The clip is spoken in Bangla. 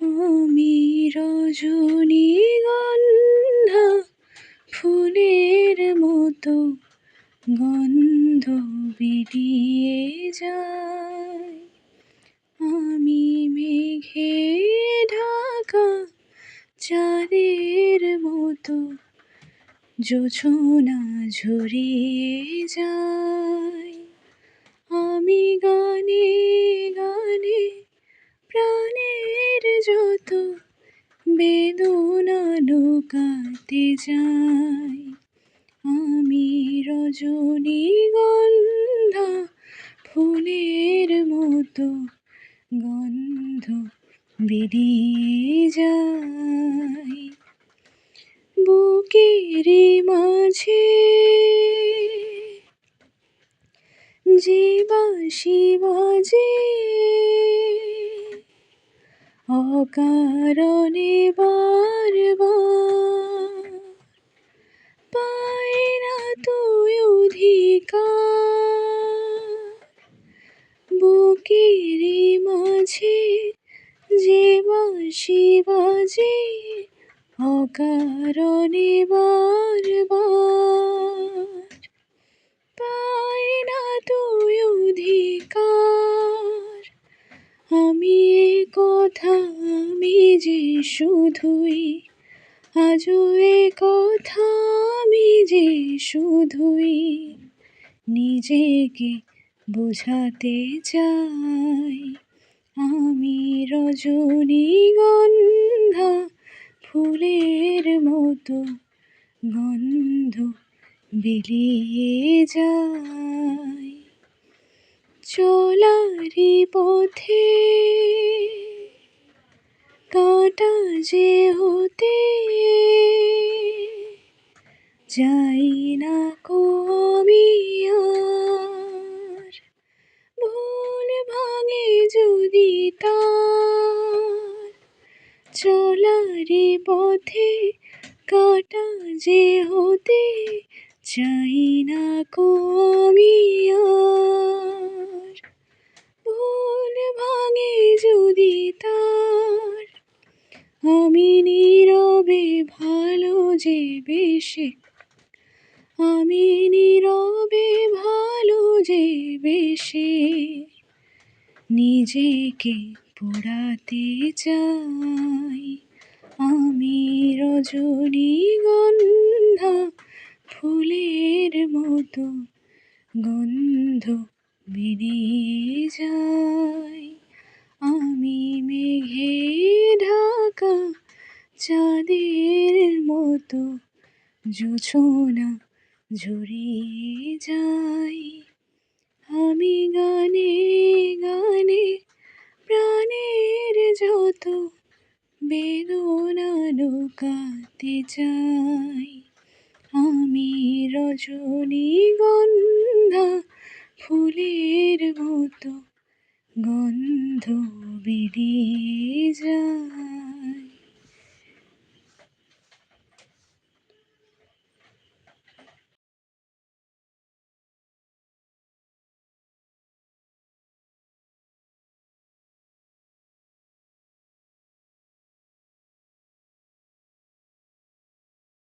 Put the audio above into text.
আমি রজনীগন্ধা ফুলের মতো গন্ধ বিলিয়ে যাই। আমি মেঘে ঢাকা চাঁদের মতো জোছনা ঝরিয়ে যাই। আমি গানে গানে প্রাণের যত বেদনা লুকাতে যাই। আমি রজনীগন্ধা ফুলের মতো গন্ধ বিলিয়ে যাই। বুকেরই মাঝে যে বাঁশি বাজে অকারণে বারবার, পাই না তুই অধিকার। বুকেরই মাঝে যে বাঁশি বাজে অকারণে বারবার, পাই না তুই অধিকার। আমি এ কথা আমি যে শুধুই, আজও এ কথা আমি যে শুধুই নিজেকে বোঝাতে চাই। আমি রজনীগন্ধা ফুলের মতো গন্ধ বিলিয়ে যাই। চলারি পথে কাঁটা যে হতে যাই না কো আমি আর। ভুল ভাঙে যদি তার, চলারি পথে কাঁটা যে হতে চাই না কো আমি আর। ভুল ভাঙে যদি তার, আমি নীরবে ভালো যে বেশে, আমি নীরবে ভালো যে বেশে নিজেকে পোড়াতে চাই। আমি রজনীগন্ধা ফুলের মতো গন্ধ বিলিয়ে যাই। আমি মেঘে ঢাকা চাঁদের মতো জোছনা ঝরিয়ে যাই। আমি গানে গানে প্রাণের যত বেদনা লুকাতে চাই। আমি রজনীগন্ধা ফুলের মতো গন্ধ বিলিয়ে যাই।